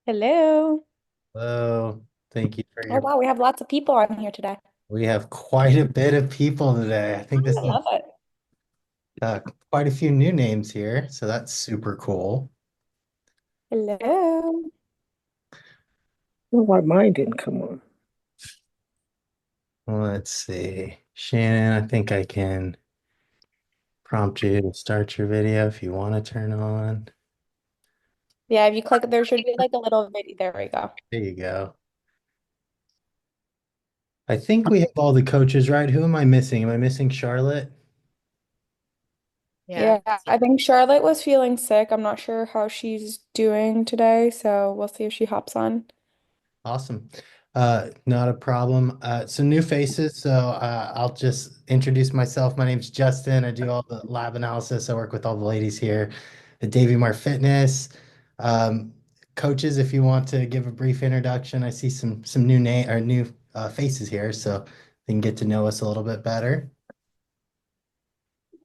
Hello. Hello. Thank you for Oh, your. wow, we have lots of people on here today. We have quite a bit of people today. I think this I is love it. uh, quite a few new names here, so that's super cool. Hello. Well, why mine didn't come on? Let's see. Shannon, I think I can prompt you to start your video if you want to turn on. Yeah, if you click, there should be like a little video. There we go. There you go. I think we have all the coaches, right? Who am I missing? Am I missing Charlotte? Yeah. Yeah, I think Charlotte was feeling sick. I'm not sure how she's doing today, so we'll see if she hops on. Awesome. Not a problem. So new faces. I'll just introduce myself. My name's Justin. I do all the lab analysis. I work with all the ladies here at Davy Mar Fitness. Um, Coaches, if you want to give a brief introduction, I see some new name or new faces here, so they can get to know us a little bit better.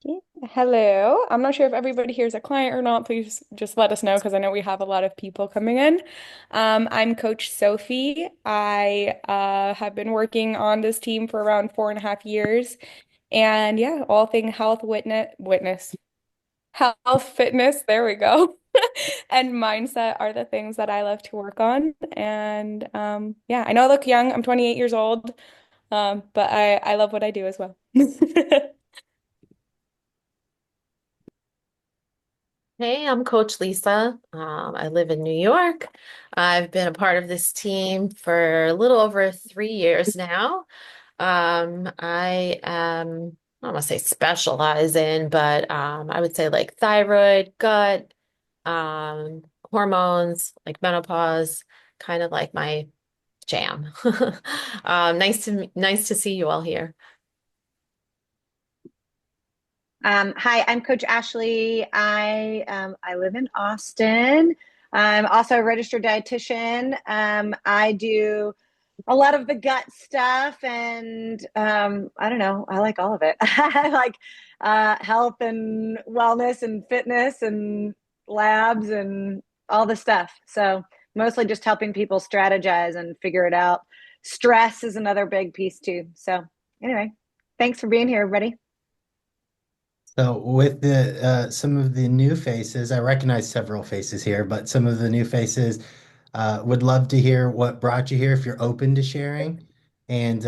Yeah. Hello. I'm not sure if everybody here is a client or not. Please just let us know because I know we have a lot of people coming in. I'm Coach Sophie. I have been working on this team for around 4.5 years. And yeah, all thing health, fitness, there we go. And mindset are the things that I love to work on. And yeah, I know I look young. I'm 28 years old. But I love what I do as well. Hey, I'm Coach Lisa. I live in New York. I've been a part of this team for a little over 3 years now. I am, I don't want to say specialize in, but I would say like thyroid, gut, um, hormones, like menopause, kind of like my jam. Nice to see you all here. Hi, I'm Coach Ashley. I live in Austin. I'm also a registered dietitian. I do a lot of the gut stuff, and I don't know. I like all of it. I like health and wellness and fitness and labs and all the stuff. So mostly just helping people strategize and figure it out. Stress is another big piece too. So anyway, thanks for being here, everybody. So with the some of the new faces, I recognize several faces here, but some of the new faces would love to hear what brought you here if you're open to sharing. And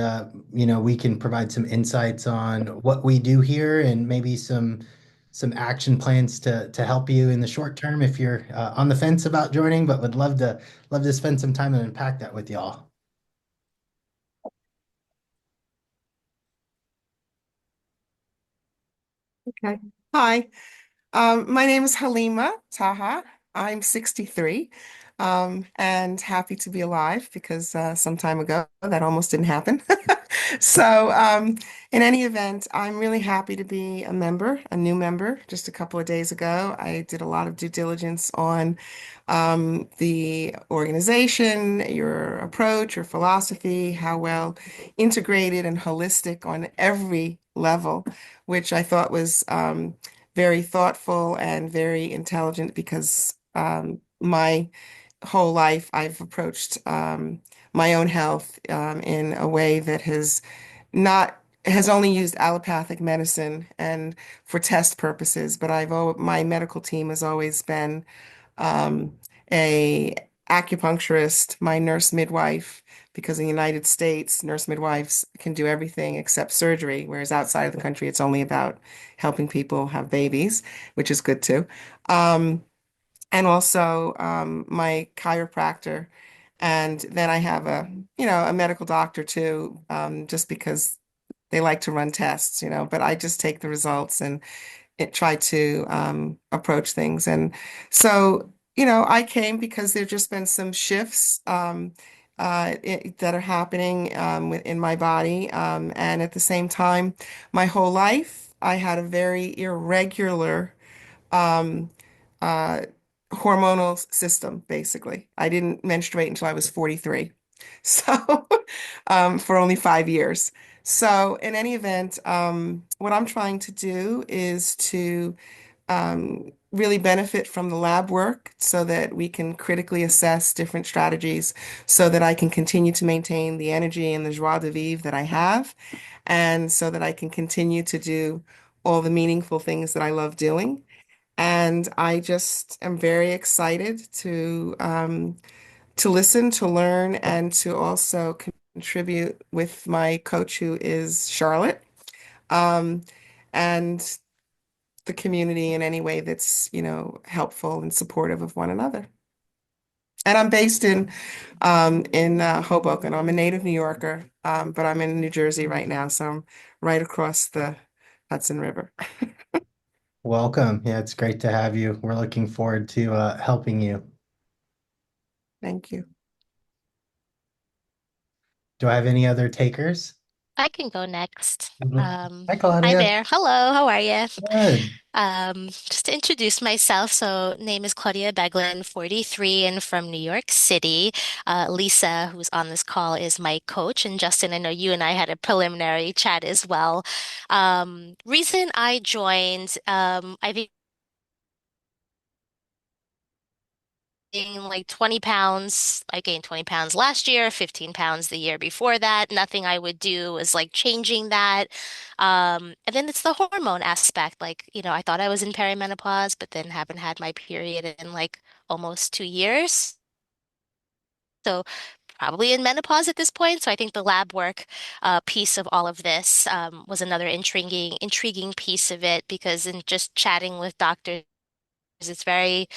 we can provide some insights on what we do here and maybe some action plans to help you in the short term if you're on the fence about joining, but would love to spend some time and unpack that with y'all. Okay. Hi. My name is Halima Taha. I'm 63, and happy to be alive because some time ago that almost didn't happen. So, in any event, I'm really happy to be a new member. Just a couple of days ago, I did a lot of due diligence on the organization, your approach, your philosophy, how well integrated and holistic on every level, which I thought was very thoughtful and very intelligent because my whole life I've approached my own health in a way that not has only used allopathic medicine and for test purposes, but my medical team has always been um, a acupuncturist, my nurse midwife, because in the United States, nurse midwives can do everything except surgery, whereas outside of the country, it's only about helping people have babies, which is good too. Um, and also my chiropractor. And then I have a medical doctor too, just because they like to run tests, but I just take the results and try to approach things. And so, I came because there've just been some shifts that are happening in my body. And at the same time, my whole life, I had a very irregular um, uh, hormonal system, basically. I didn't menstruate until I was 43. So, for only 5 years. So, in any event, what I'm trying to do is to really benefit from the lab work so that we can critically assess different strategies so that I can continue to maintain the energy and the joie de vivre that I have, and so that I can continue to do all the meaningful things that I love doing. And I just am very excited to listen, to learn, and to also contribute with my coach, who is Charlotte, um, and the community in any way that's, helpful and supportive of one another. And I'm based in Hoboken. I'm a native New Yorker, but I'm in New Jersey right now, so I'm right across the Hudson River. Welcome. Yeah, it's great to have you. We're looking forward to helping you. Thank you. Do I have any other takers? I can go next. Hi, Hi Claudia. there. Hello, how are you? Good. Just to introduce myself, so name is Claudia Beglin, 43 and from New York City. Lisa, who's on this call, is my coach, and Justin, I know you and I had a preliminary chat as well. Reason I joined, I think like 20 pounds. I gained 20 pounds last year, 15 pounds the year before that. Nothing I would do is like changing that. And then it's the hormone aspect. Like, I thought I was in perimenopause, but then haven't had my period in like almost 2 years. So probably in menopause at this point. So I think the lab work piece of all of this was another intriguing piece of it, because in just chatting with doctors, it's very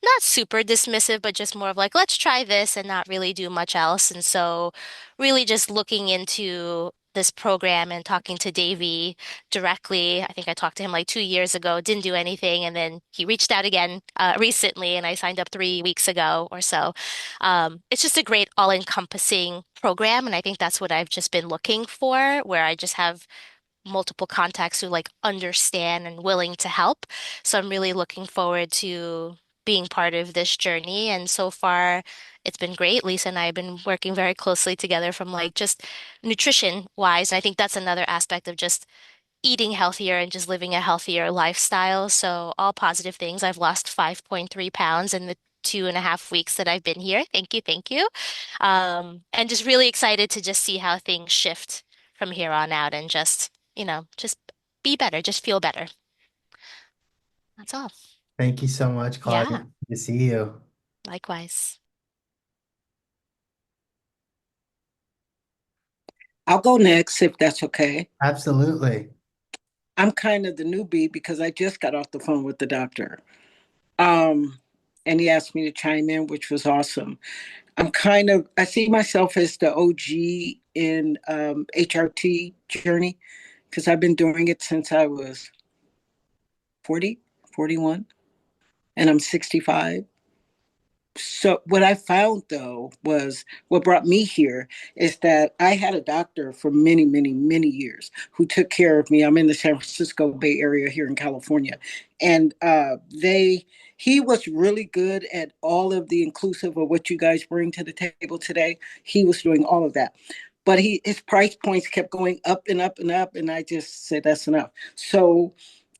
not super dismissive, but just more of like, let's try this and not really do much else. And so, really just looking into this program and talking to Davey directly. I think I talked to him like 2 years ago, didn't do anything. And then he reached out again recently, and I signed up 3 weeks ago or so. It's just a great all-encompassing program. And I think that's what I've just been looking for, where I just have multiple contacts who like understand and willing to help. So I'm really looking forward to being part of this journey. And so far, it's been great. Lisa and I have been working very closely together from like just nutrition wise. And I think that's another aspect of just eating healthier and just living a healthier lifestyle. So all positive things. I've lost 5.3 pounds in the 2.5 weeks that I've been here. Thank you, thank you. And just really excited to just see how things shift from here on out, and just be better, just feel better. That's all. Thank you so much, Claudia. Yeah, Good to see you. likewise. I'll go next if that's okay. Absolutely. I'm kind of the newbie because I just got off the phone with the doctor. Um, and he asked me to chime in, which was awesome. I see myself as the OG in HRT journey because I've been doing it since I was 40, 41, and I'm 65. So what I found though was what brought me here is that I had a doctor for many, many, many years who took care of me. I'm in the San Francisco Bay Area here in California, and he was really good at all of the inclusive of what you guys bring to the table today. He was doing all of that, but his price points kept going up and up and up, and I just said that's enough. So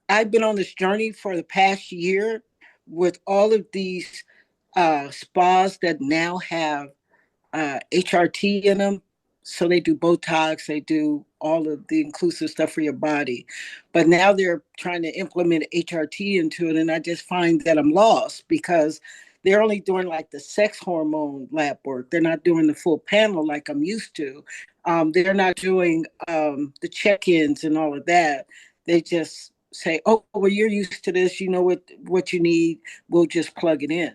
I've been on this journey for the past year with all of these spas that now have HRT in them. So they do Botox, they do all of the inclusive stuff for your body. But now they're trying to implement HRT into it. And I just find that I'm lost because they're only doing like the sex hormone lab work. They're not doing the full panel like I'm used to. They're not doing the check ins and all of that. They just say, oh, well, you're used to this. You know what you need. We'll just plug it in.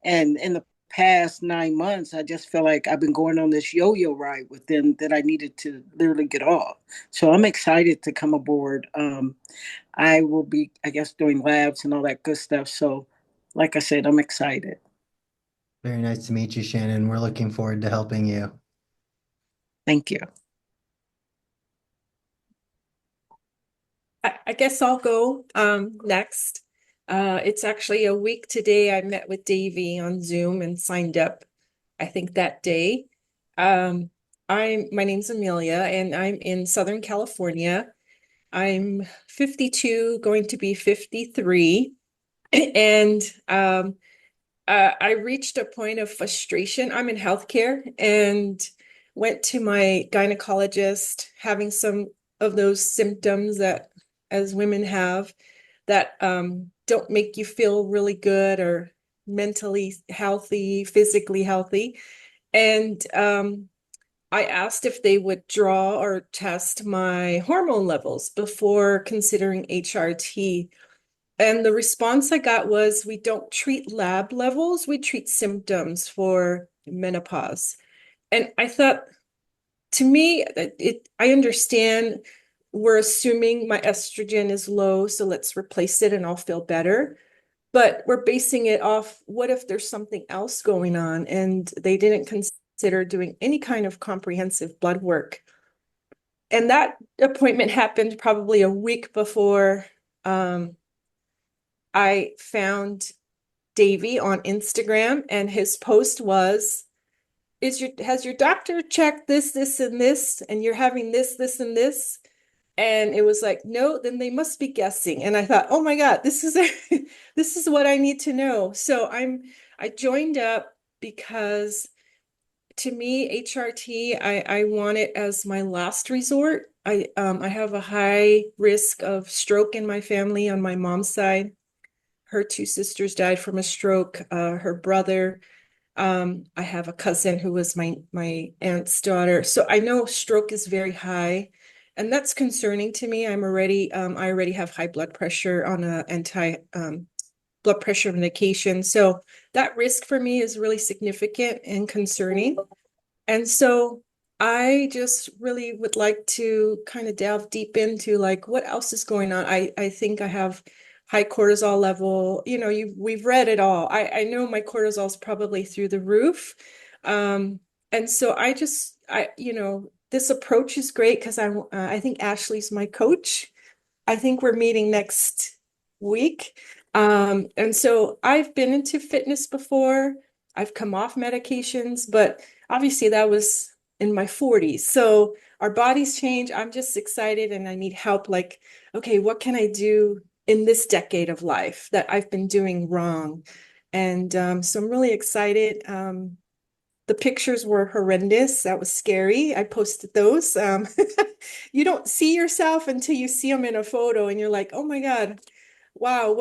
And in the past 9 months, I just feel like I've been going on this yo-yo ride with them that I needed to literally get off. So I'm excited to come aboard. I will be, I guess, doing labs and all that good stuff. So, like I said, I'm excited. Very nice to meet you, Shannon. We're looking forward to helping you. Thank you. I guess I'll go next. It's actually a week today. I met with Davey on Zoom and signed up, I think that day. My name's Amelia and I'm in Southern California. I'm 52, going to be 53. And I reached a point of frustration. I'm in healthcare and went to my gynecologist having some of those symptoms that as women have that don't make you feel really good or mentally healthy, physically healthy. And I asked if they would draw or test my hormone levels before considering HRT. And the response I got was, we don't treat lab levels, we treat symptoms for menopause. And I thought, to me, I understand we're assuming my estrogen is low, so let's replace it and I'll feel better. But we're basing it off, what if there's something else going on? And they didn't consider doing any kind of comprehensive blood work. And that appointment happened probably a week before I found Davey on Instagram, and his post was, has your doctor checked this, this, and this, and you're having this, this, and this? And it was like, no, then they must be guessing. And I thought, oh my God, this is this is what I need to know. So I joined up because to me, HRT, I want it as my last resort. I have a high risk of stroke in my family on my mom's side. Her two sisters died from a stroke. Her brother, I have a cousin who was my aunt's daughter. So I know stroke is very high, and that's concerning to me. I already have high blood pressure on a anti blood pressure medication. So that risk for me is really significant and concerning. And so I just really would like to kind of delve deep into like what else is going on. I think I have high cortisol level. We've read it all. I know my cortisol is probably through the roof. And so this approach is great because I think Ashley's my coach. I think we're meeting next week. And so I've been into fitness before. I've come off medications, but obviously that was in my 40s. So our bodies change. I'm just excited and I need help. Like, okay, what can I do in this decade of life that I've been doing wrong? And so I'm really excited. The pictures were horrendous. That was scary. I posted those. You don't see yourself until you see them in a photo and you're like, oh my God, wow,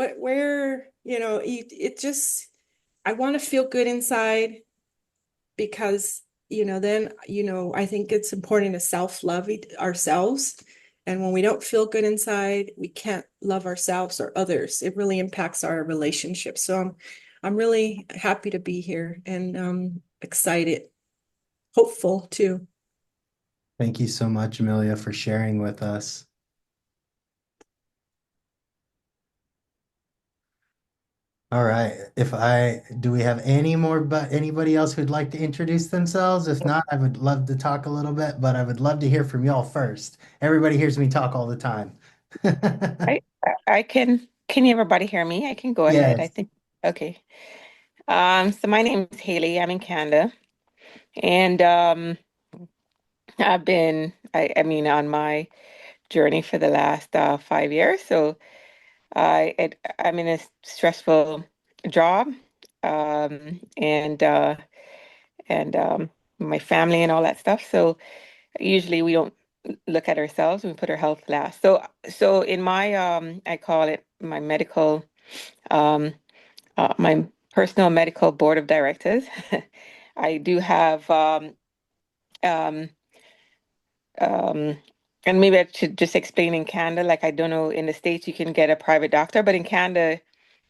I want to feel good inside because, I think it's important to self-love ourselves. And when we don't feel good inside, we can't love ourselves or others. It really impacts our relationships. So I'm really happy to be here and excited, hopeful too. Thank you so much, Amelia, for sharing with us. All right. Do we have anybody else who'd like to introduce themselves? If not, I would love to talk a little bit, but I would love to hear from y'all first. Everybody hears me talk all the time. I I can everybody hear me? I can go ahead. I Yes. think okay. So my name is Haley. I'm in Canada. And I mean on my journey for the last 5 years. So I'm in a stressful job. And my family and all that stuff. So usually we don't look at ourselves, we put our health last. So in my I call it my medical um my personal medical board of directors. I do have um um and maybe I should just explain in Canada, like I don't know in the States you can get a private doctor, but in Canada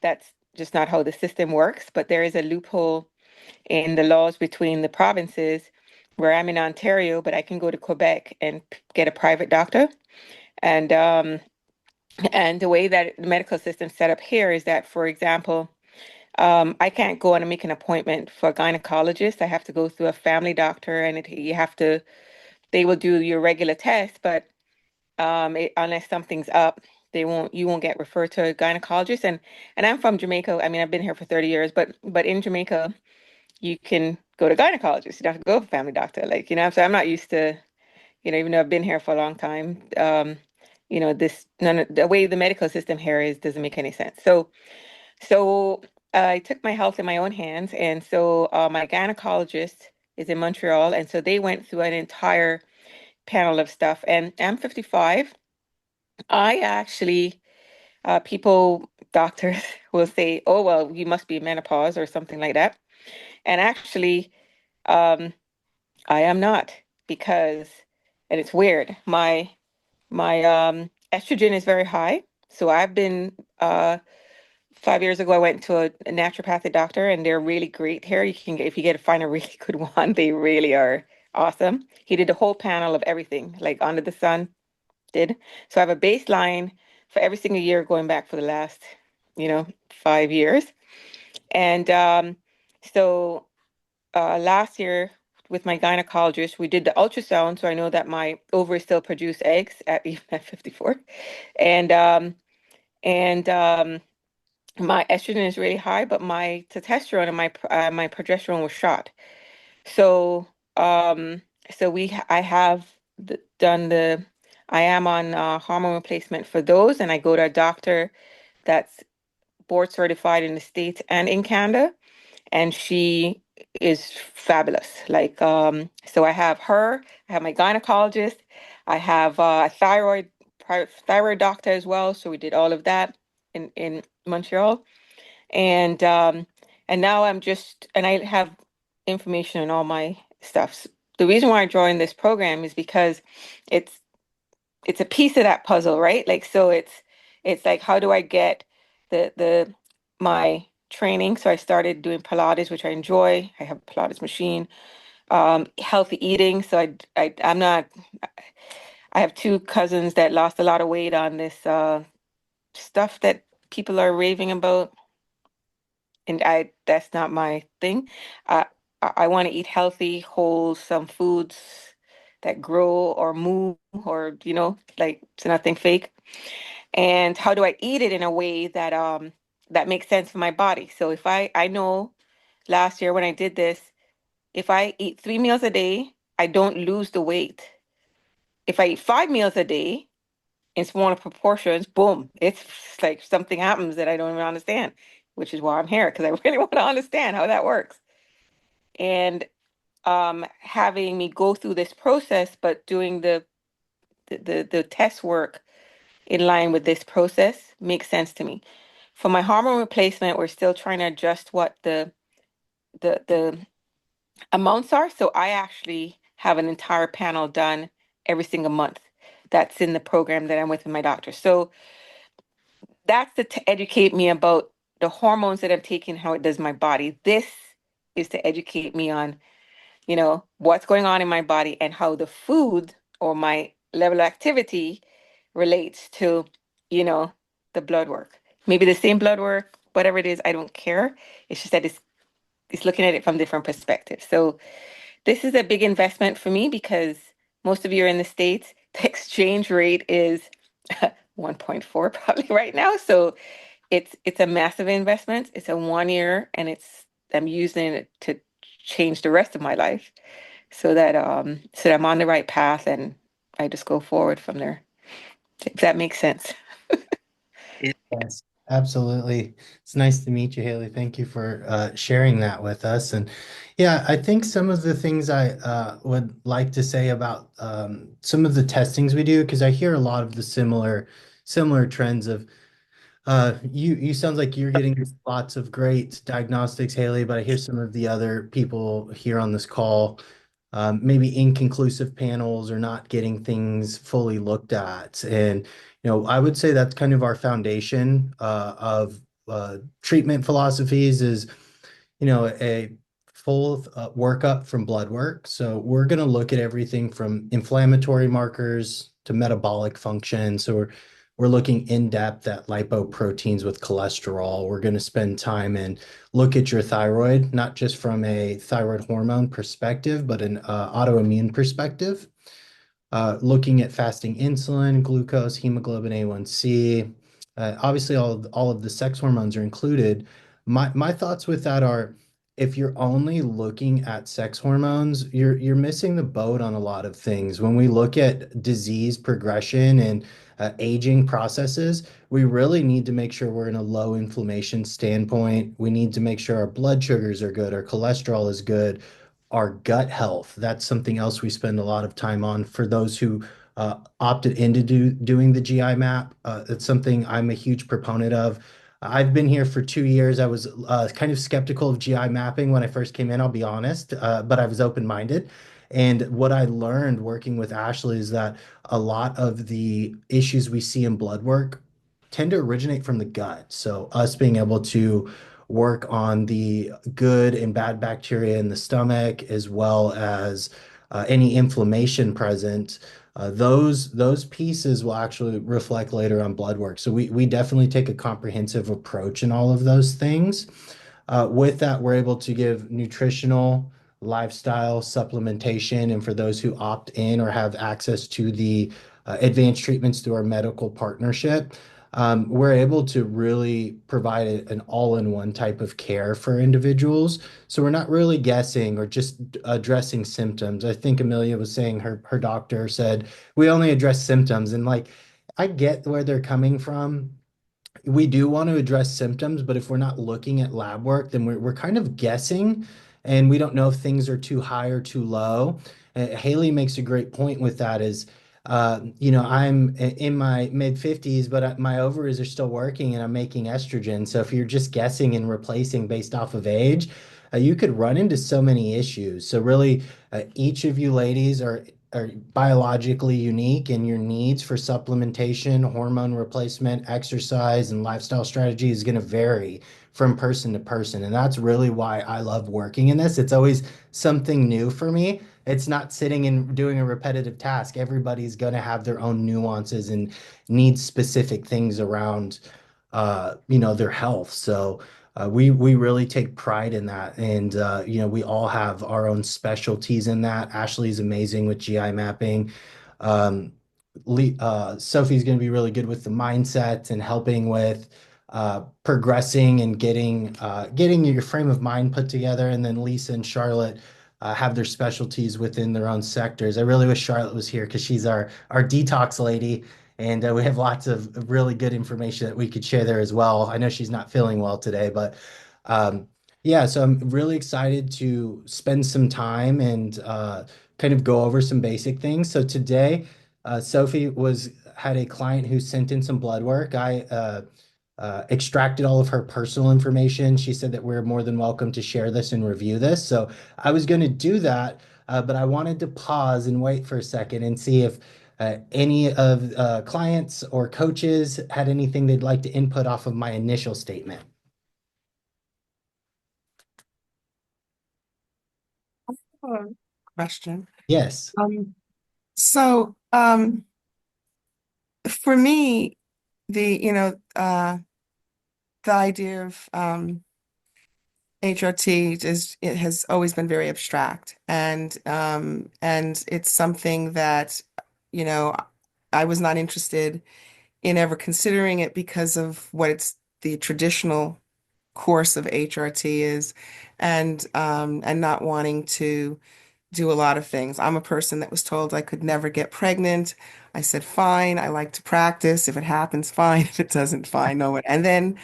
that's just not how the system works. But there is a loophole in the laws between the provinces where I'm in Ontario, but I can go to Quebec and get a private doctor. And the way that the medical system set up here is that, for example, I can't go and make an appointment for a gynecologist. I have to go through a family doctor, and they will do your regular test, but unless something's up, you won't get referred to a gynecologist. And I'm from Jamaica. I mean, I've been here for 30 years, but in Jamaica, you can go to gynecologist. You don't have to go to family doctor. Like, so I'm not used to, even though I've been here for a long time, the way the medical system here is doesn't make any sense. So So I took my health in my own hands, and so my gynecologist is in Montreal, and so they went through an entire panel of stuff. And I'm 55. I actually, doctors will say, "Oh, well, you must be menopause or something like that." And actually, um, I am not because, and it's weird. My estrogen is very high, so I've been 5 years ago, I went to a naturopathic doctor, and they're really great here. You can get, if you get find a really good one, they really are awesome. He did a whole panel of everything, like under the sun did. So I have a baseline for every single year going back for the last, 5 years. And so last year with my gynecologist, we did the ultrasound, so I know that my ovaries still produce eggs at even at 54. And and my estrogen is really high, but my testosterone and my progesterone was shot. So um I have done the I am on hormone replacement for those, and I go to a doctor that's board certified in the States and in Canada, and she is fabulous. Like so I have her, I have my gynecologist, I have a thyroid doctor as well. So we did all of that in Montreal. And and now and I have information on all my stuff. The reason why I joined this program is because it's it's a piece of that puzzle, right? Like so it's like how do I get the my training? So I started doing Pilates, which I enjoy. I have a Pilates machine. Healthy eating. So I'm not I have two cousins that lost a lot of weight on this stuff that people are raving about, and I that's not my thing. Uh, I want to eat healthy, wholesome foods that grow or move or like it's nothing fake. And how do I eat it in a way that that makes sense for my body? So if I know last year when I did this, if I eat 3 meals a day, I don't lose the weight. If I eat 5 meals a day in smaller proportions, boom, it's like something happens that I don't even understand, which is why I'm here because I really want to understand how that works. And having me go through this process, but doing the test work in line with this process makes sense to me. For my hormone replacement, we're still trying to adjust what the amounts are. So I actually have an entire panel done every single month. That's in the program that I'm with my doctor. So that's to educate me about the hormones that I'm taking, how it does my body. This is to educate me on, what's going on in my body and how the food or my level of activity relates to, you know, the blood work. Maybe the same blood work, whatever it is, I don't care. It's just that it's looking at it from different perspectives. So this is a big investment for me because most of you are in the States. The exchange rate is 1.4 probably right now. So it's a massive investment. It's a 1 year, and I'm using it to change the rest of my life so that I'm on the right path and I just go forward from there. If that makes sense. Yes, absolutely. It's nice to meet you, Haley. Thank you for sharing that with us. And yeah, I think some of the things I would like to say about some of the testings we do, because I hear a lot of the similar trends of you sounds like you're getting lots of great diagnostics, Haley, but I hear some of the other people here on this call, maybe inconclusive panels or not getting things fully looked at. And, I would say that's kind of our foundation of treatment philosophies is, a full workup from blood work. So we're going to look at everything from inflammatory markers to metabolic function. So we're looking in depth at lipoproteins with cholesterol. We're going to spend time and look at your thyroid, not just from a thyroid hormone perspective, but an autoimmune perspective. Looking at fasting insulin, glucose, hemoglobin A1C. Obviously, all of the sex hormones are included. My thoughts with that are if you're only looking at sex hormones, you're missing the boat on a lot of things. When we look at disease progression and aging processes, we really need to make sure we're in a low inflammation standpoint. We need to make sure our blood sugars are good, our cholesterol is good, our gut health. That's something else we spend a lot of time on for those who opted into doing the GI map. It's something I'm a huge proponent of. I've been here for 2 years. I was kind of skeptical of GI mapping when I first came in, I'll be honest, but I was open-minded. And what I learned working with Ashley is that a lot of the issues we see in blood work tend to originate from the gut. So us being able to work on the good and bad bacteria in the stomach, as well as any inflammation present, those pieces will actually reflect later on blood work. So we definitely take a comprehensive approach in all of those things. With that, we're able to give nutritional, lifestyle supplementation, and for those who opt in or have access to the advanced treatments through our medical partnership, we're able to really provide an all-in-one type of care for individuals. So we're not really guessing or just addressing symptoms. I think Amelia was saying her doctor said we only address symptoms, and like I get where they're coming from. We do want to address symptoms, but if we're not looking at lab work, then we're kind of guessing and we don't know if things are too high or too low. Haley makes a great point with that is, I'm in my mid 50s, but my ovaries are still working and I'm making estrogen. So if you're just guessing and replacing based off of age, you could run into so many issues. So really, each of you ladies are biologically unique, and your needs for supplementation, hormone replacement, exercise, and lifestyle strategy is going to vary from person to person. And that's really why I love working in this. It's always something new for me. It's not sitting and doing a repetitive task. Everybody's going to have their own nuances and need specific things around, their health. So we really take pride in that, and we all have our own specialties in that. Ashley's amazing with GI mapping. Um, Sophie's going to be really good with the mindset and helping with progressing and getting your frame of mind put together. And then Lisa and Charlotte have their specialties within their own sectors. I really wish Charlotte was here because she's our detox lady. And we have lots of really good information that we could share there as well. I know she's not feeling well today, but um, yeah, so I'm really excited to spend some time and kind of go over some basic things. So today, Sophie had a client who sent in some blood work. I extracted all of her personal information. She said that we're more than welcome to share this and review this. So I was going to do that, but I wanted to pause and wait for a second and see if any of clients or coaches had anything they'd like to input off of my initial statement. Question. Yes. So for me, the idea of HRT it has always been very abstract, and it's something that you know I was not interested in ever considering it because of what it's the traditional course of HRT is, and not wanting to do a lot of things. I'm a person that was told I could never get pregnant. I said, fine, I like to practice. If it happens, fine. If it doesn't, fine, no one. And then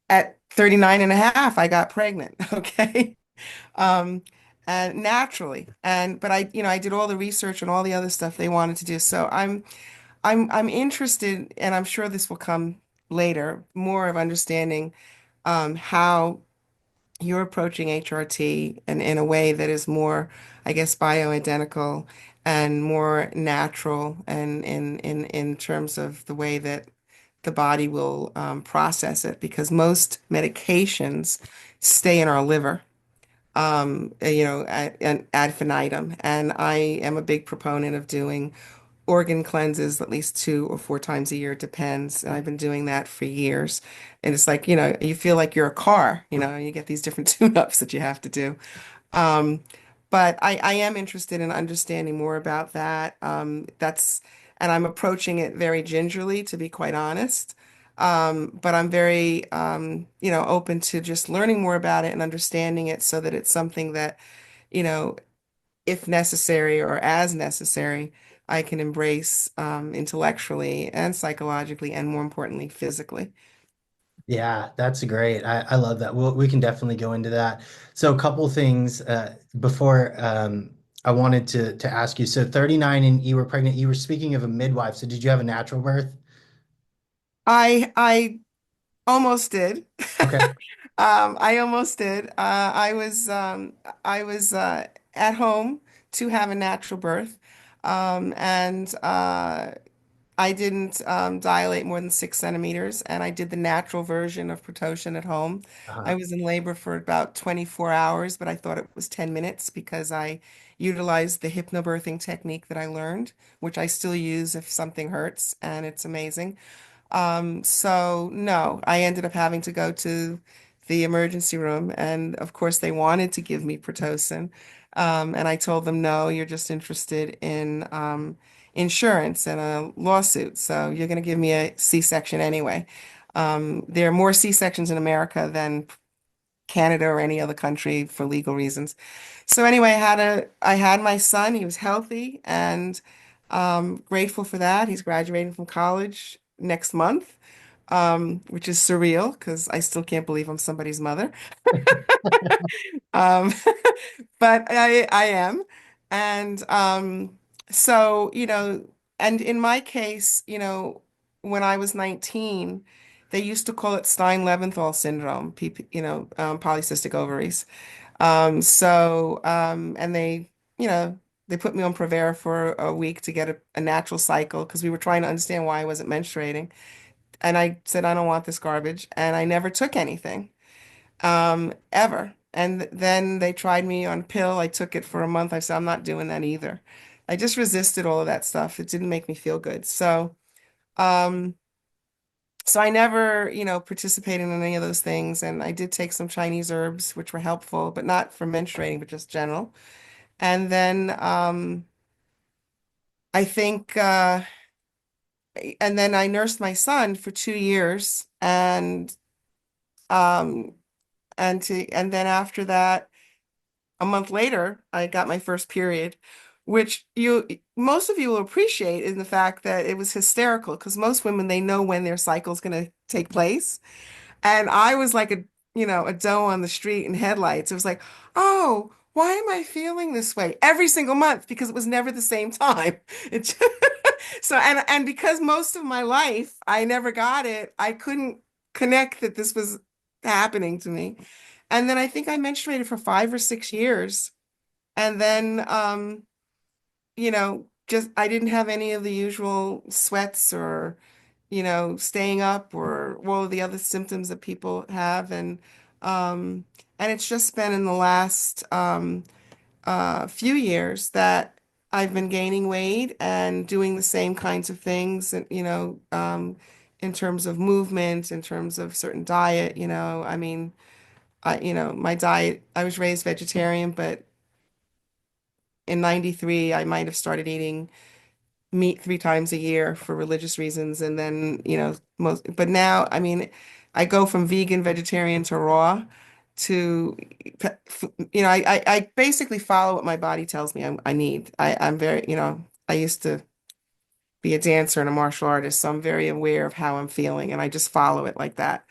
at 39 and a half, I got pregnant. Okay. Um, and naturally. But I did all the research and all the other stuff they wanted to do. So I'm interested, and I'm sure this will come later, more of understanding how you're approaching HRT in a way that is more, I guess, bioidentical and more natural, and in terms of the way that the body will process it, because most medications stay in our liver, ad infinitum. And I am a big proponent of doing organ cleanses at least 2 or 4 times a year, it depends. And I've been doing that for years. And it's like, you feel like you're a car, you get these different tune-ups that you have to do. Um, but I am interested in understanding more about that. And I'm approaching it very gingerly, to be quite honest. But I'm very, open to just learning more about it and understanding it so that it's something that, you know, if necessary or as necessary, I can embrace intellectually and psychologically, and more importantly, physically. Yeah, that's great. I love that. We can definitely go into that. So a couple things before I wanted to ask you. So 39 and you were pregnant. You were speaking of a midwife. So did you have a natural birth? I almost did. Okay. I almost did. I was at home to have a natural birth, and I didn't dilate more than 6 centimeters, and I did the natural version of Pitocin at home. I Uh-huh. was in labor for about 24 hours, but I thought it was 10 minutes because I utilized the hypnobirthing technique that I learned, which I still use if something hurts, and it's amazing. So no, I ended up having to go to the emergency room, and of course they wanted to give me Pitocin. And I told them, no, you're just interested in insurance and a lawsuit, so you're going to give me a C-section anyway. There are more C-sections in America than Canada or any other country for legal reasons. So anyway, I had my son. He was healthy, and grateful for that. He's graduating from college next month, which is surreal because I still can't believe I'm somebody's mother. Um, but I am. And so, and in my case, when I was 19, they used to call it Stein-Leventhal syndrome, polycystic ovaries. And they put me on Provera for a week to get a natural cycle because we were trying to understand why I wasn't menstruating. And I said, I don't want this garbage. And I never took anything, ever. And then they tried me on a pill. I took it for a month. I said, I'm not doing that either. I just resisted all of that stuff. It didn't make me feel good. Um, so I never, participated in any of those things. And I did take some Chinese herbs, which were helpful, but not for menstruating, but just general. And then I think, and then I nursed my son for 2 years, um, and then after that, a month later, I got my first period, which most of you will appreciate in the fact that it was hysterical because most women they know when their cycle is going to take place. And I was like a doe on the street in headlights. It was like, oh, why am I feeling this way every single month? Because it was never the same time. It so and because most of my life I never got it, I couldn't connect that this was happening to me. And then I think I menstruated for 5 or 6 years. And then just I didn't have any of the usual sweats or, staying up or all of the other symptoms that people have. Um, and it's just been in the last few years that I've been gaining weight and doing the same kinds of things, and, in terms of movement, in terms of certain diet, I mean, my diet, I was raised vegetarian, but in 93, I might have started eating meat 3 times a year for religious reasons. And then, but now, I mean, I go from vegan, vegetarian to raw to, I basically follow what my body tells me I need. I'm very, I used to be a dancer and a martial artist, so I'm very aware of how I'm feeling and I just follow it like that.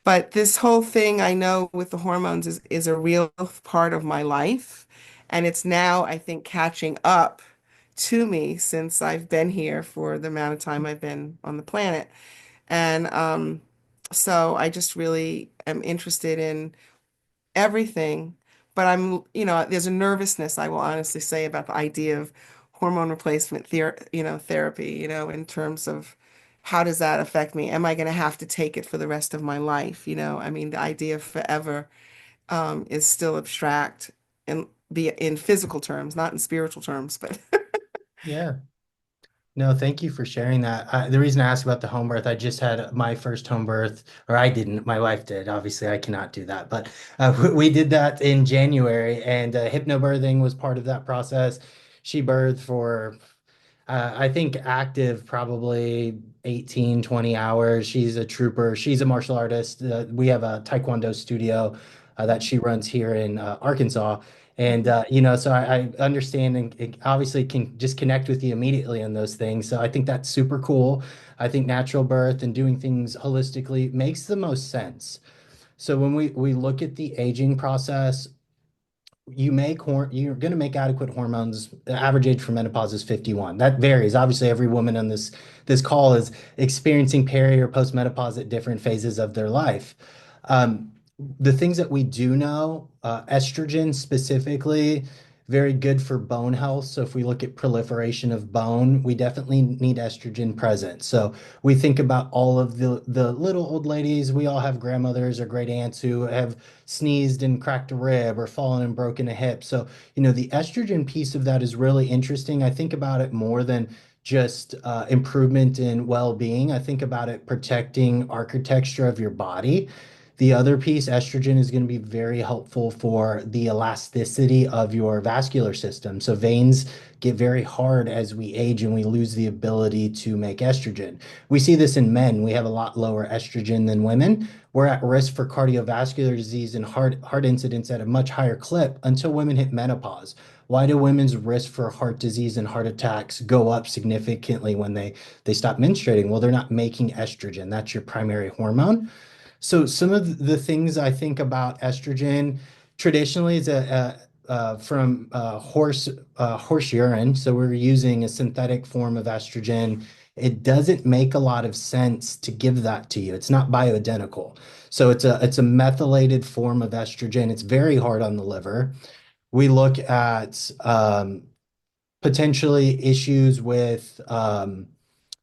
But this whole thing I know with the hormones is a real part of my life. And it's now, I think, catching up to me since I've been here for the amount of time I've been on the planet. And so I just really am interested in everything. But there's a nervousness, I will honestly say, about the idea of hormone replacement therapy, in terms of how does that affect me? Am I going to have to take it for the rest of my life? I mean, the idea of forever is still abstract and be in physical terms, not in spiritual terms, but Yeah. No, thank you for sharing that. The reason I asked about the home birth, I just had my first home birth, or I didn't, my wife did. Obviously, I cannot do that, but we did that in January, and hypnobirthing was part of that process. She birthed for I think active probably 18, 20 hours. She's a trooper. She's a martial artist. We have a Taekwondo studio that she runs here in Arkansas. And, Mhm. so I understand and it obviously can just connect with you immediately on those things. So I think that's super cool. I think natural birth and doing things holistically makes the most sense. So when we look at the aging process, you're going to make adequate hormones. The average age for menopause is 51. That varies. Obviously, every woman on this call is experiencing peri or postmenopause at different phases of their life. Um, the things that we do know, estrogen specifically, very good for bone health. So if we look at proliferation of bone, we definitely need estrogen present. So we think about all of the little old ladies. We all have grandmothers or great aunts who have sneezed and cracked a rib or fallen and broken a hip. So, the estrogen piece of that is really interesting. I think about it more than just improvement in well-being. I think about it protecting architecture of your body. The other piece, estrogen is going to be very helpful for the elasticity of your vascular system. So veins get very hard as we age and we lose the ability to make estrogen. We see this in men. We have a lot lower estrogen than women. We're at risk for cardiovascular disease and heart incidents at a much higher clip until women hit menopause. Why do women's risk for heart disease and heart attacks go up significantly when they stop menstruating? Well, they're not making estrogen. That's your primary hormone. So some of the things I think about estrogen traditionally is from horse urine. So we're using a synthetic form of estrogen. It doesn't make a lot of sense to give that to you. It's not bioidentical. So it's a methylated form of estrogen. It's very hard on the liver. We look at potentially issues with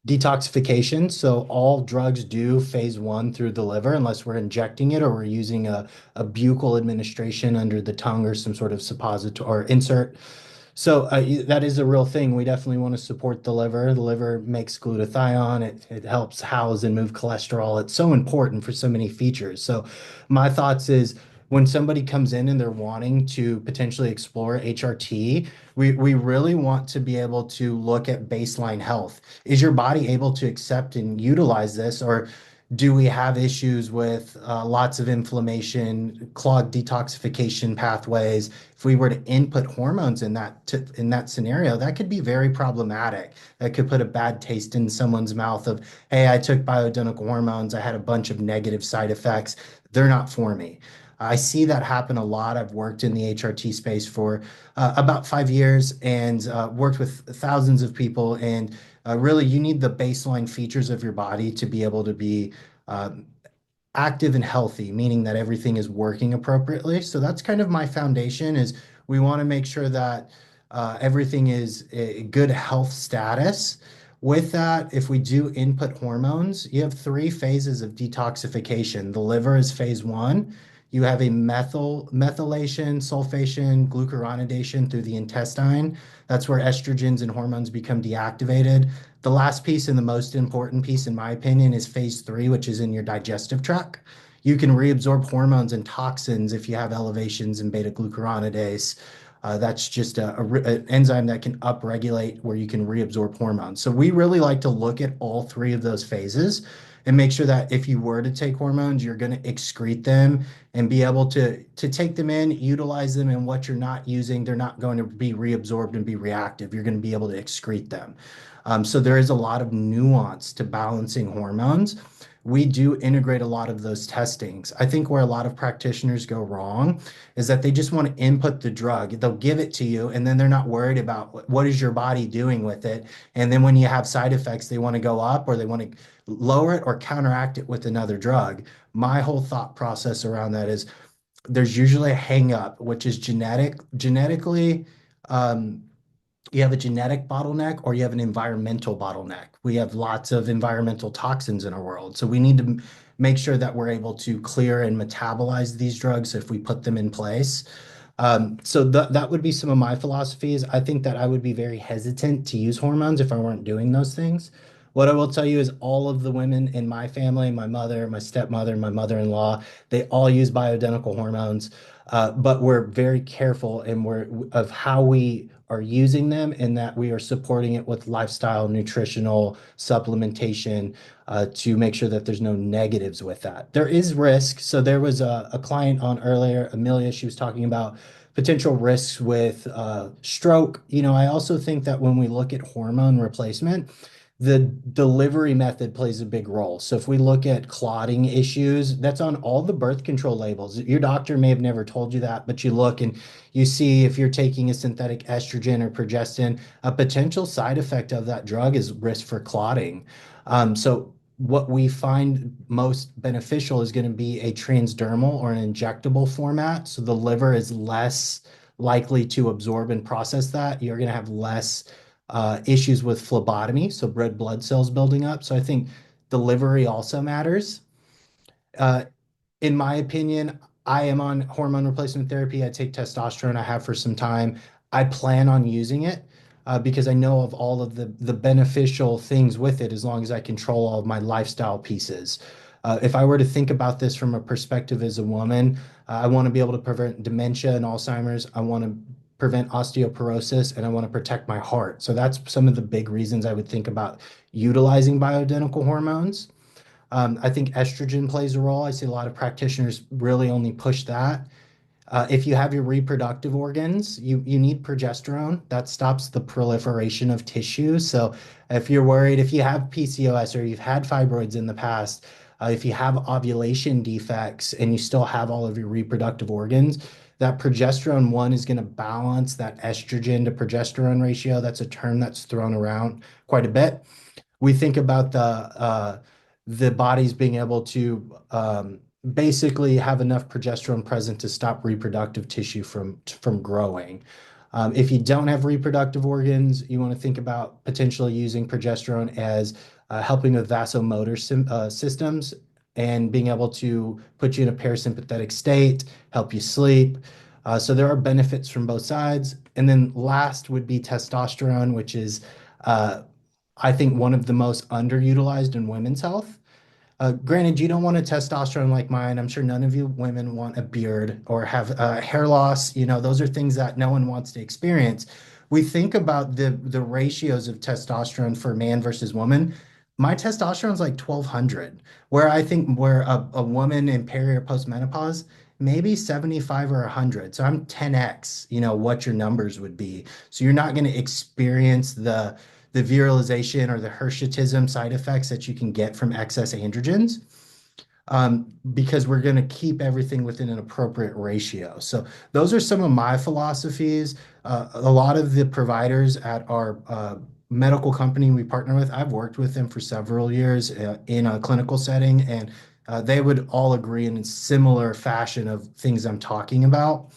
detoxification. So all drugs do phase one through the liver unless we're injecting it or we're using a buccal administration under the tongue or some sort of suppository or insert. So that is a real thing. We definitely want to support the liver. The liver makes glutathione. It helps house and move cholesterol. It's so important for so many features. So my thoughts is when somebody comes in and they're wanting to potentially explore HRT, we really want to be able to look at baseline health. Is your body able to accept and utilize this, or do we have issues with lots of inflammation, clogged detoxification pathways? If we were to input hormones in that scenario, that could be very problematic. That could put a bad taste in someone's mouth of, hey, I took bioidentical hormones. I had a bunch of negative side effects. They're not for me. I see that happen a lot. I've worked in the HRT space for about 5 years and worked with thousands of people. And really, you need the baseline features of your body to be able to be um, active and healthy, meaning that everything is working appropriately. So that's kind of my foundation is we want to make sure that everything is a good health status. With that, if we do input hormones, you have three phases of detoxification. The liver is phase one. You have a methylation, sulfation, glucuronidation through the intestine. That's where estrogens and hormones become deactivated. The last piece and the most important piece, in my opinion, is phase three, which is in your digestive tract. You can reabsorb hormones and toxins if you have elevations in beta glucuronidase. That's just an enzyme that can upregulate where you can reabsorb hormones. So we really like to look at all three of those phases and make sure that if you were to take hormones, you're going to excrete them and be able to take them in, utilize them, and what you're not using, they're not going to be reabsorbed and be reactive. You're going to be able to excrete them. So there is a lot of nuance to balancing hormones. We do integrate a lot of those testings. I think where a lot of practitioners go wrong is that they just want to input the drug. They'll give it to you, and then they're not worried about what is your body doing with it. And then when you have side effects, they want to go up or they want to lower it or counteract it with another drug. My whole thought process around that is there's usually a hang up, which is genetically. Um, you have a genetic bottleneck or you have an environmental bottleneck. We have lots of environmental toxins in our world. So we need to make sure that we're able to clear and metabolize these drugs if we put them in place. So that would be some of my philosophies. I think that I would be very hesitant to use hormones if I weren't doing those things. What I will tell you is all of the women in my family, my mother, my stepmother, my mother-in-law, they all use bioidentical hormones. But we're very careful and we're of how we are using them and that we are supporting it with lifestyle, nutritional supplementation to make sure that there's no negatives with that. There is risk. So there was a client on earlier, Amelia, she was talking about potential risks with stroke. I also think that when we look at hormone replacement, the delivery method plays a big role. So if we look at clotting issues, that's on all the birth control labels. Your doctor may have never told you that, but you look and you see if you're taking a synthetic estrogen or progestin, a potential side effect of that drug is risk for clotting. So what we find most beneficial is going to be a transdermal or an injectable format. So the liver is less likely to absorb and process that. You're going to have less issues with phlebotomy, so red blood cells building up. So I think delivery also matters. Uh, in my opinion, I am on hormone replacement therapy. I take testosterone. I have for some time. I plan on using it because I know of all of the beneficial things with it as long as I control all of my lifestyle pieces. If I were to think about this from a perspective as a woman, I want to be able to prevent dementia and Alzheimer's. I want to prevent osteoporosis and I want to protect my heart. So that's some of the big reasons I would think about utilizing bioidentical hormones. I think estrogen plays a role. I see a lot of practitioners really only push that. If you have your reproductive organs, you need progesterone. That stops the proliferation of tissue. So if you're worried, if you have PCOS or you've had fibroids in the past, if you have ovulation defects and you still have all of your reproductive organs, that progesterone one is going to balance that estrogen to progesterone ratio. That's a term that's thrown around quite a bit. We think about the body's being able to basically have enough progesterone present to stop reproductive tissue from growing. If you don't have reproductive organs, you want to think about potentially using progesterone as helping with vasomotor systems and being able to put you in a parasympathetic state, help you sleep. So there are benefits from both sides. And then last would be testosterone, which is uh, I think one of the most underutilized in women's health. Granted, you don't want a testosterone like mine. I'm sure none of you women want a beard or have hair loss. Those are things that no one wants to experience. We think about the ratios of testosterone for man versus woman. My testosterone is like 1200, where I think where a woman in peri or postmenopause, maybe 75 or 100. So I'm 10x, what your numbers would be. So you're not going to experience the virilization or the hirsutism side effects that you can get from excess androgens because we're going to keep everything within an appropriate ratio. So those are some of my philosophies. A lot of the providers at our medical company we partner with, I've worked with them for several years in a clinical setting, and they would all agree in a similar fashion of things I'm talking about.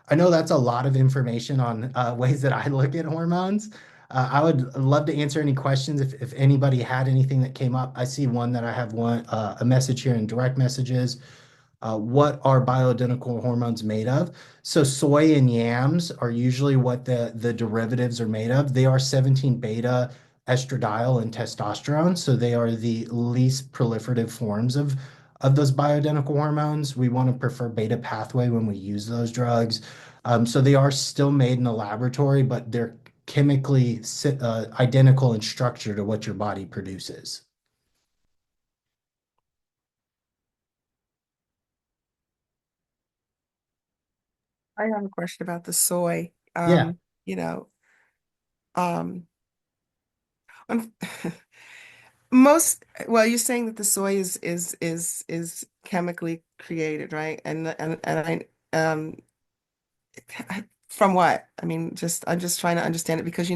I know that's a lot of information on ways that I look at hormones. I would love to answer any questions if anybody had anything that came up. I see one that I have a message here in direct messages. What are bioidentical hormones made of? So soy and yams are usually what the derivatives are made of. They are 17 beta estradiol and testosterone. So they are the least proliferative forms of those bioidentical hormones. We want to prefer beta pathway when we use those drugs. So they are still made in the laboratory, but they're chemically identical in structure to what your body produces. I have a question about the soy. Yeah. You know, um, un- well, you're saying that the soy is chemically created, right? And from what? I mean, I'm just trying to understand it because a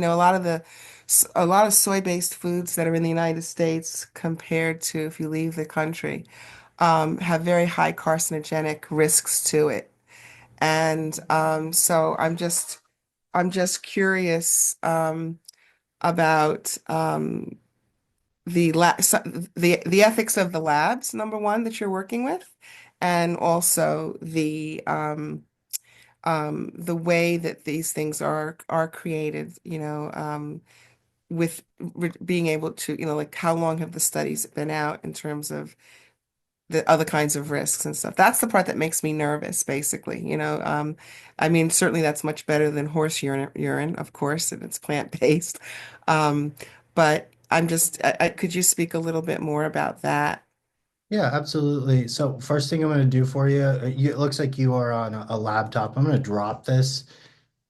lot of soy-based foods that are in the United States compared to if you leave the country have very high carcinogenic risks to it. And so I'm just curious about the ethics of the labs, number one, that you're working with, and also the way that these things are created, with being able to, like how long have the studies been out in terms of the other kinds of risks and stuff. That's the part that makes me nervous, basically. I mean, certainly that's much better than horse urine, of course, and it's plant-based. Um, but could you speak a little bit more about that? Yeah, absolutely. So first thing I'm going to do for you, it looks like you are on a laptop. I'm going to drop this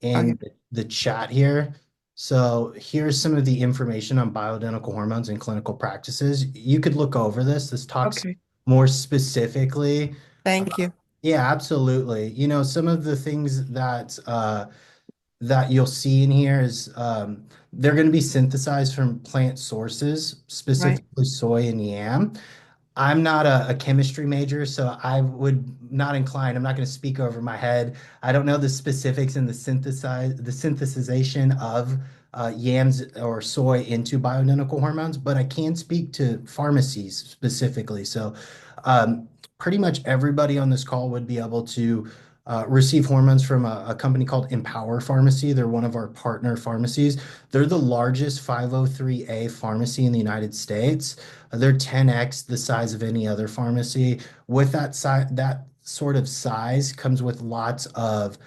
Okay. in the chat here. So here's some of the information on bioidentical hormones and clinical practices. You could look over this. This talks Okay. more specifically Thank about, you. yeah, absolutely. Some of the things that you'll see in here is they're going to be synthesized from plant sources, Right. specifically soy and yam. I'm not a chemistry major, so I would not incline. I'm not going to speak over my head. I don't know the specifics in the synthesization of yams or soy into bioidentical hormones, but I can speak to pharmacies specifically. So, pretty much everybody on this call would be able to receive hormones from a company called Empower Pharmacy. They're one of our partner pharmacies. They're the largest 503A pharmacy in the United States. They're 10x the size of any other pharmacy. With that sort of size comes with lots of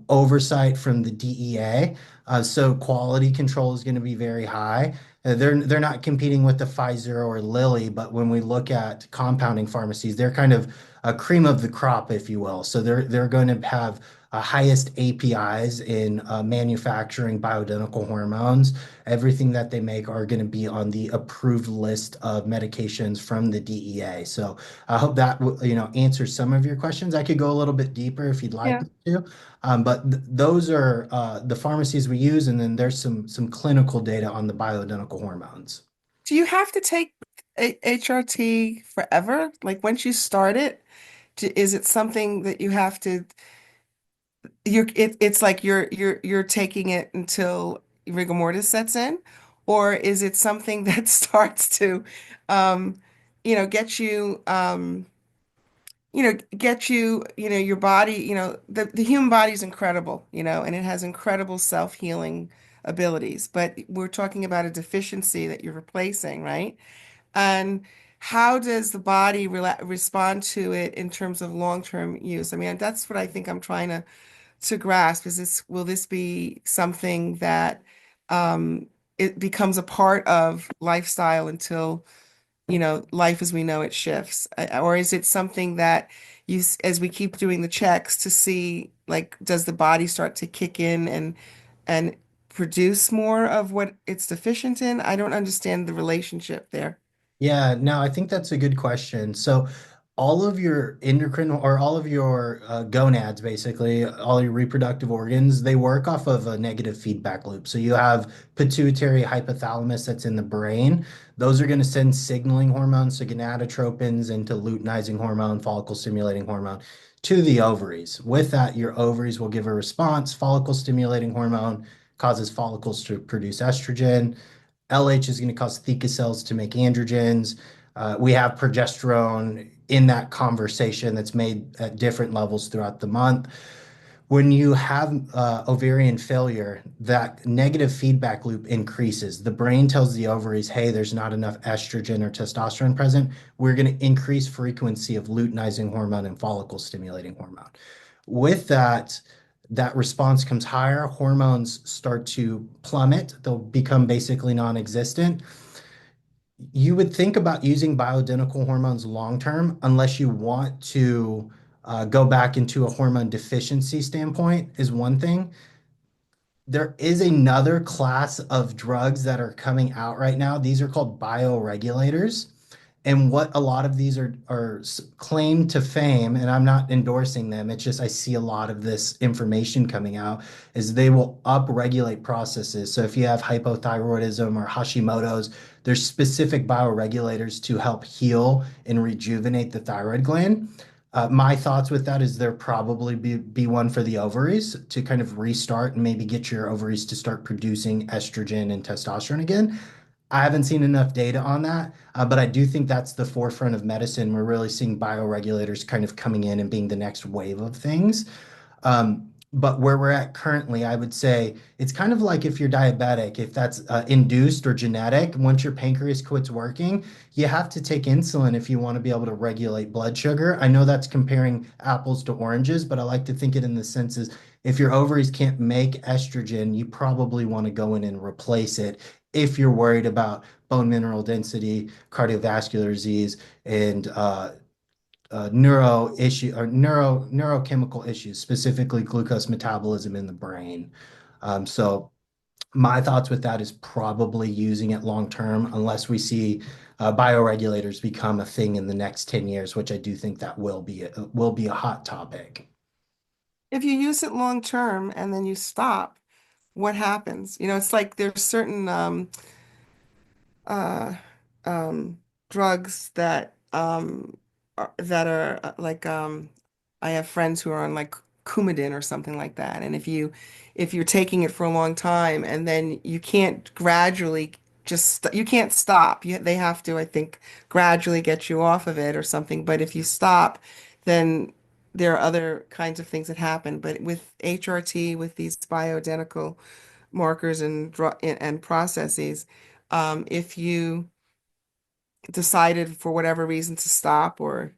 oversight from the DEA. So quality control is going to be very high. They're not competing with the Pfizer or Lilly, but when we look at compounding pharmacies, they're kind of a cream of the crop, if you will. So they're going to have highest APIs in manufacturing bioidentical hormones. Everything that they make are going to be on the approved list of medications from the DEA. So I hope that answers some of your questions. I could go a little bit deeper if you'd like Yeah. me to, but those are the pharmacies we use, and then there's some clinical data on the bioidentical hormones. Do you have to take HRT forever? Like once you start it, is it something that you have to it's like you're taking it until rigor mortis sets in, or is it something that starts to um get you your body, the human body is incredible, and it has incredible self-healing abilities, but we're talking about a deficiency that you're replacing, right? And how does the body respond to it in terms of long-term use? I mean, that's what I think I'm trying to grasp. Will this be something that it becomes a part of lifestyle until, life as we know it shifts? Or is it something that as we keep doing the checks to see, like, does the body start to kick in and produce more of what it's deficient in? I don't understand the relationship there. Yeah, no, I think that's a good question. So, all of your endocrine or all of your gonads, basically, all your reproductive organs, they work off of a negative feedback loop. So, you have pituitary hypothalamus that's in the brain. Those are going to send signaling hormones, so gonadotropins into luteinizing hormone, follicle stimulating hormone to the ovaries. With that, your ovaries will give a response. Follicle stimulating hormone causes follicles to produce estrogen. LH is going to cause theca cells to make androgens. We have progesterone in that conversation that's made at different levels throughout the month. When you have ovarian failure, that negative feedback loop increases. The brain tells the ovaries, hey, there's not enough estrogen or testosterone present. We're going to increase frequency of luteinizing hormone and follicle stimulating hormone. With that, that response comes higher, hormones start to plummet, they'll become basically non-existent. You would think about using bioidentical hormones long term unless you want to go back into a hormone deficiency standpoint, is one thing. There is another class of drugs that are coming out right now. These are called bioregulators. And what a lot of these are claim to fame, and I'm not endorsing them, it's just I see a lot of this information coming out, is they will upregulate processes. So if you have hypothyroidism or Hashimoto's, there's specific bioregulators to help heal and rejuvenate the thyroid gland. My thoughts with that is there probably be one for the ovaries to kind of restart and maybe get your ovaries to start producing estrogen and testosterone again. I haven't seen enough data on that, but I do think that's the forefront of medicine. We're really seeing bioregulators kind of coming in and being the next wave of things. But where we're at currently, I would say it's kind of like if you're diabetic, if that's induced or genetic, once your pancreas quits working, you have to take insulin if you want to be able to regulate blood sugar. I know that's comparing apples to oranges, but I like to think it in the senses if your ovaries can't make estrogen, you probably want to go in and replace it if you're worried about bone mineral density, cardiovascular disease, and neuro issue or neurochemical issues, specifically glucose metabolism in the brain. So my thoughts with that is probably using it long term, unless we see bioregulators become a thing in the next 10 years, which I do think that will be a hot topic. If you use it long term and then you stop, what happens? It's like there's certain uh, um, drugs that are like I have friends who are on like Coumadin or something like that. And if you're taking it for a long time and then you can't gradually you can't stop. They have to, I think, gradually get you off of it or something. But if you stop, then there are other kinds of things that happen. But with HRT, with these bioidentical markers and processes, if you decided for whatever reason to stop, or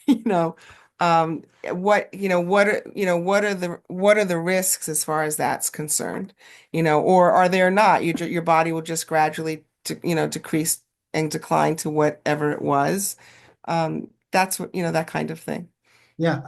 you know what are the risks as far as that's concerned, or are there not? Your body will just gradually decrease and decline to whatever it was. That's what, that kind of thing. Yeah,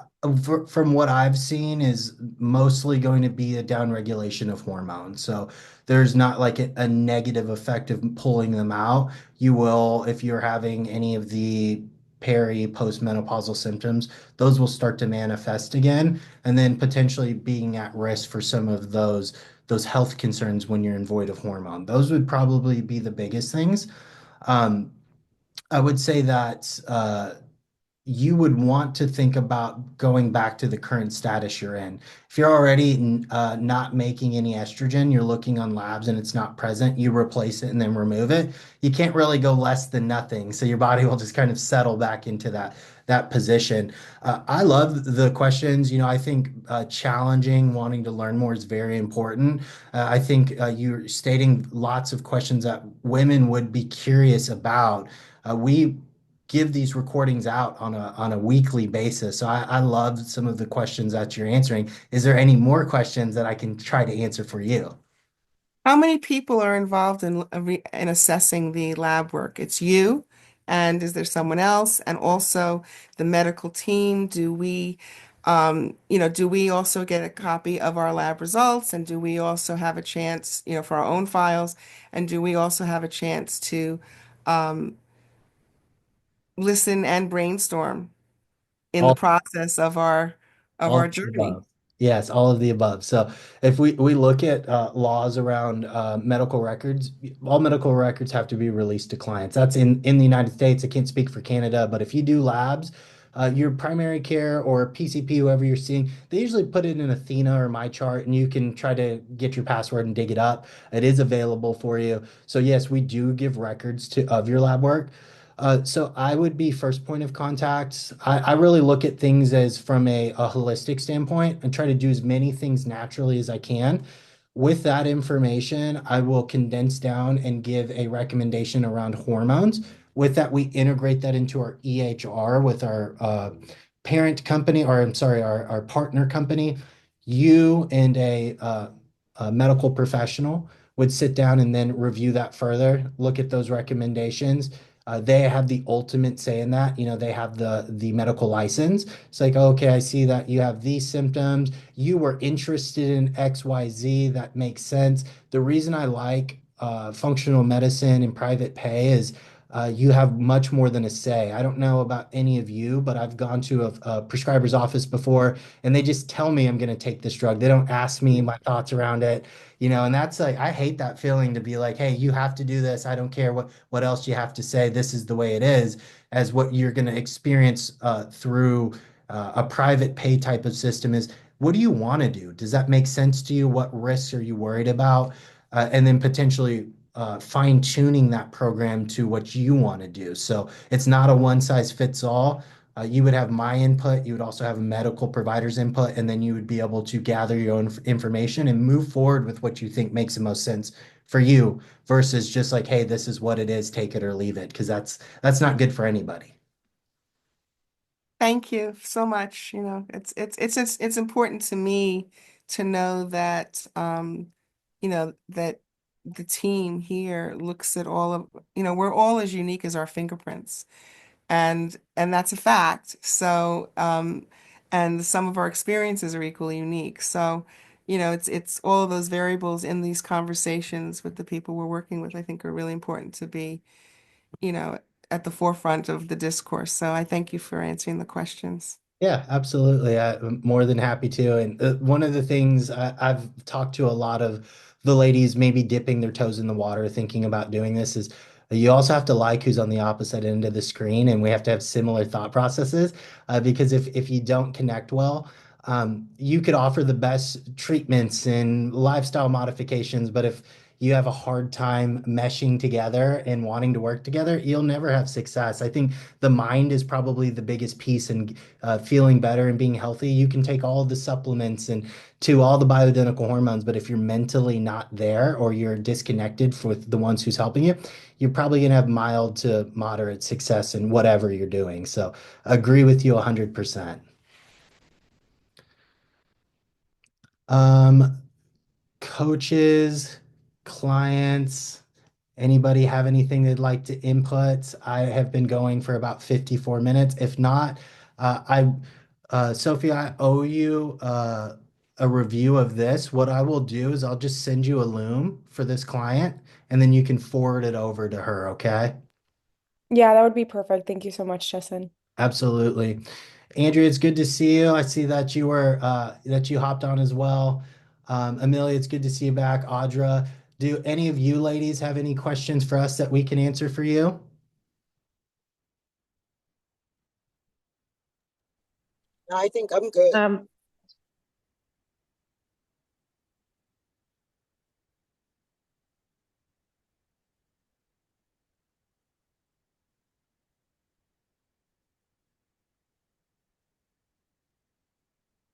from what I've seen is mostly going to be a downregulation of hormones. So there's not like a negative effect of pulling them out. You will, if you're having any of the postmenopausal symptoms, those will start to manifest again, and then potentially being at risk for some of those health concerns when you're in void of hormone. Those would probably be the biggest things. Um, I would say that you would want to think about going back to the current status you're in. If you're already not making any estrogen, you're looking on labs and it's not present, you replace it and then remove it. You can't really go less than nothing. So your body will just kind of settle back into that position. I love the questions. I think challenging, wanting to learn more is very important. I think you're stating lots of questions that women would be curious about. We give these recordings out on a weekly basis. So I love some of the questions that you're answering. Is there any more questions that I can try to answer for you? How many people are involved in assessing the lab work? It's you, and is there someone else? And also the medical team. Do we also get a copy of our lab results? And do we also have a chance, for our own files? And do we also have a chance to um, listen and brainstorm in the All process of our All of the journey? above. Yes, all of the above. So if we look at laws around medical records, all medical records have to be released to clients. That's in the United States. I can't speak for Canada, but if you do labs, your primary care or PCP, whoever you're seeing, they usually put it in Athena or MyChart, and you can try to get your password and dig it up. It is available for you. So yes, we do give records of your lab work. So I would be first point of contact. I really look at things as from a holistic standpoint and try to do as many things naturally as I can. With that information, I will condense down and give a recommendation around hormones. With that, we integrate that into our EHR with our parent company, or I'm sorry, our partner company. You and a medical professional would sit down and then review that further, look at those recommendations. They have the ultimate say in that. They have the medical license. It's like, okay, I see that you have these symptoms. You were interested in XYZ. That makes sense. The reason I like functional medicine and private pay is you have much more than a say. I don't know about any of you, but I've gone to a prescriber's office before, and they just tell me I'm going to take this drug. They don't ask me my thoughts around it. And that's like, I hate that feeling to be like, hey, you have to do this. I don't care what else you have to say. This is the way it is, as what you're going to experience through a private pay type of system is, what do you want to do? Does that make sense to you? What risks are you worried about? And then potentially fine tuning that program to what you want to do. So it's not a one size fits all. You would have my input, you would also have a medical provider's input, and then you would be able to gather your own information and move forward with what you think makes the most sense for you versus just like, hey, this is what it is, take it or leave it, because that's not good for anybody. Thank you so much. It's important to me to know that that the team here looks at all of, we're all as unique as our fingerprints. And that's a fact. So and some of our experiences are equally unique. So, it's all of those variables in these conversations with the people we're working with, I think are really important to be, you know, at the forefront of the discourse. So I thank you for answering the questions. Yeah, absolutely. I'm more than happy to. And one of the things I've talked to a lot of the ladies maybe dipping their toes in the water, thinking about doing this is you also have to like who's on the opposite end of the screen, and we have to have similar thought processes. Because if you don't connect well, you could offer the best treatments and lifestyle modifications, but if you have a hard time meshing together and wanting to work together, you'll never have success. I think the mind is probably the biggest piece in feeling better and being healthy. You can take all the supplements and to all the bioidentical hormones, but if you're mentally not there or you're disconnected with the ones who's helping you, you're probably going to have mild to moderate success in whatever you're doing. So agree with you 100%. Um, Coaches, clients, anybody have anything they'd like to input? I have been going for about 54 minutes. If not, Sophie, I owe you a review of this. What I will do is I'll just send you a loom for this client, and then you can forward it over to her, okay? Yeah, that would be perfect. Thank you so much, Justin. Absolutely. Andrea, it's good to see you. I see that you hopped on as well. Amelia, it's good to see you back. Audra, do any of you ladies have any questions for us that we can answer for you? I think I'm good.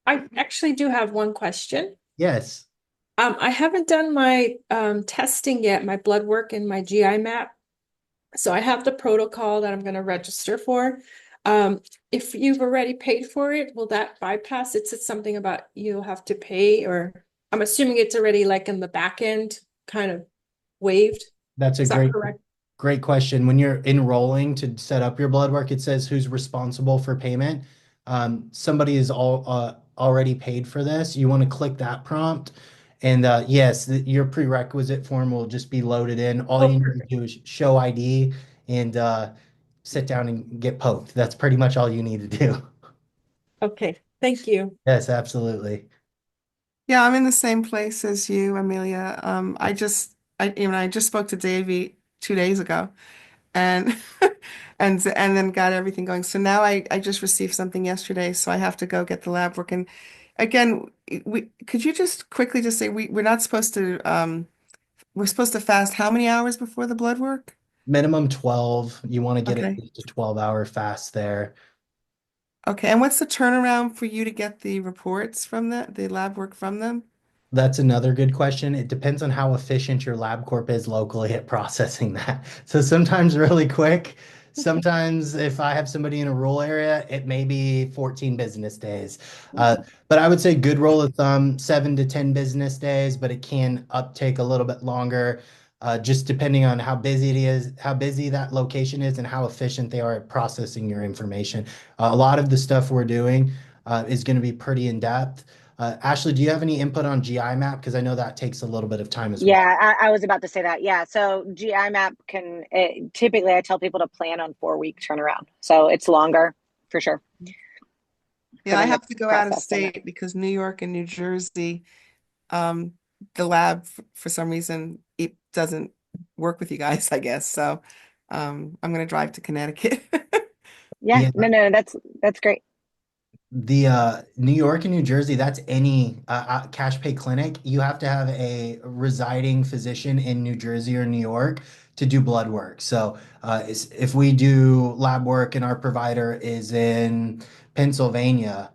I actually do have one question. Yes. I haven't done my testing yet, my blood work and my GI map. So I have the protocol that I'm going to register for. If you've already paid for it, will that bypass? It said something about you'll have to pay, or I'm assuming it's already like in the back end kind of waived. That's a Is that great correct? Great question. When you're enrolling to set up your blood work, it says who's responsible for payment. Somebody is already paid for this. You want to click that prompt. And yes, your prerequisite form will just be loaded in. All Oh, you need to perfect. do is show ID and sit down and get poked. That's pretty much all you need to do. Okay. Thank you. Yes, absolutely. Yeah, I'm in the same place as you, Amelia. I just spoke to Davey 2 days ago, and and then got everything going. So now I just received something yesterday, so I have to go get the lab work. And again, we could you just quickly just say we're not supposed to we're supposed to fast how many hours before the blood work? Minimum 12. You want to get at Okay. least a 12-hour fast there. Okay. And what's the turnaround for you to get the reports from the lab work from them? That's another good question. It depends on how efficient your LabCorp is locally at processing that. So sometimes really quick. Sometimes if I have somebody in a rural area, it may be 14 business days. But I would say good rule of thumb, 7 to 10 business days, but it can uptake a little bit longer, just depending on how busy it is, how busy that location is, and how efficient they are at processing your information. A lot of the stuff we're doing is going to be pretty in depth. Ashley, do you have any input on GI map? Because I know that takes a little bit of time as well. Yeah, I was about to say that. Yeah, so GI map typically I tell people to plan on 4 week turnaround, so it's longer for sure for Yeah, I them to have to go out of process and that. state because New York and New Jersey, um, the lab for some reason it doesn't work with you guys, I guess. So I'm gonna drive to Connecticut. Yeah, Yeah, no, that's great. the New York and New Jersey, that's any cash pay clinic. You have to have a residing physician in New Jersey or New York to do blood work. So if we do lab work and our provider is in Pennsylvania,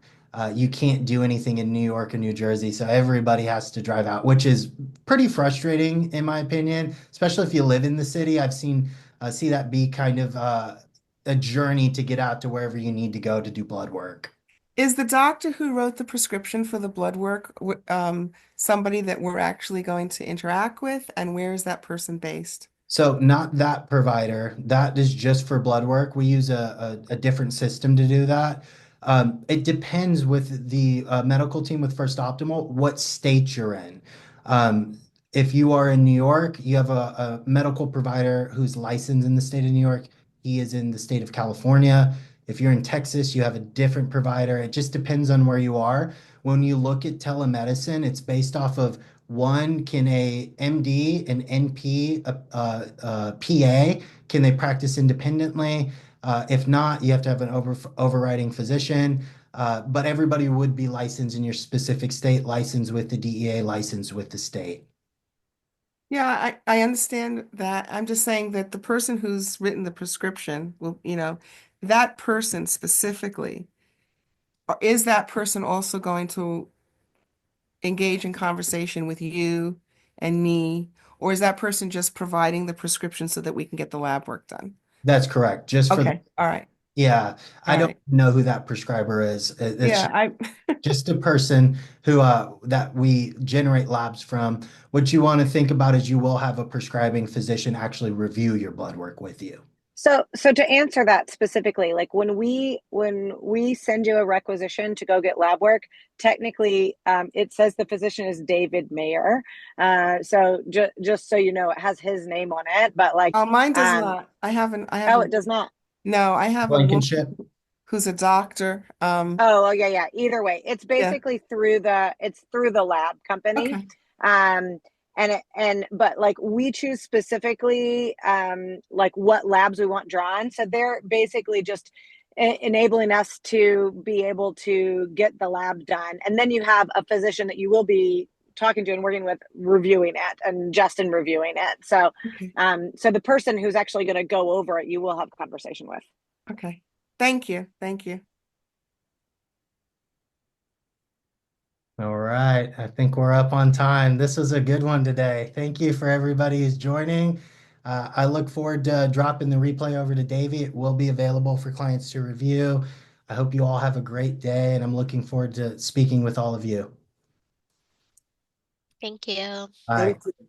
you can't do anything in New York or New Jersey. So everybody has to drive out, which is pretty frustrating in my opinion, especially if you live in the city. I've seen see that be kind of a journey to get out to wherever you need to go to do blood work. Is the doctor who wrote the prescription for the blood work somebody that we're actually going to interact with, and where is that person based? So not that provider. That is just for blood work. We use a different system to do that. It depends with the medical team with First Optimal, what state you're in. Um, if you are in New York, you have a medical provider who's licensed in the state of New York. He is in the state of California. If you're in Texas, you have a different provider. It just depends on where you are. When you look at telemedicine, it's based off of one, can a MD, an NP, PA, can they practice independently? If not, you have to have an overriding physician. But everybody would be licensed in your specific state, licensed with the DEA, licensed with the state. Yeah, I understand that. I'm just saying that the person who's written the prescription will, that person specifically, is that person also going to engage in conversation with you and me, or is that person just providing the prescription so that we can get the lab work done? That's correct. Just for the, Okay, all right, yeah, I all don't right. know who that prescriber is. It's Yeah, I just a person who that we generate labs from. What you want to think about is you will have a prescribing physician actually review your blood work with you. So to answer that specifically, like when we send you a requisition to go get lab work, technically it says the physician is David Mayer. So just so you know, it has his name on it. But like, oh, mine does um, not. I have oh, a it does not. no, I have a woman Blankenship. who's a doctor. Oh, yeah, yeah. Either way, it's Yeah, basically through the lab company. okay. Um, but like we choose specifically like what labs we want drawn. So they're basically just enabling us to be able to get the lab done. And then you have a physician that you will be talking to and working with reviewing it, and Justin reviewing it. So Okay. so the person who's actually going to go over it, you will have a conversation with. Okay. Thank you. Thank you. All right, I think we're up on time. This was a good one today. Thank you for everybody who's joining. I look forward to dropping the replay over to Davey. It will be available for clients to review. I hope you all have a great day, and I'm looking forward to speaking with all of you. Thank you. Bye. Thank you.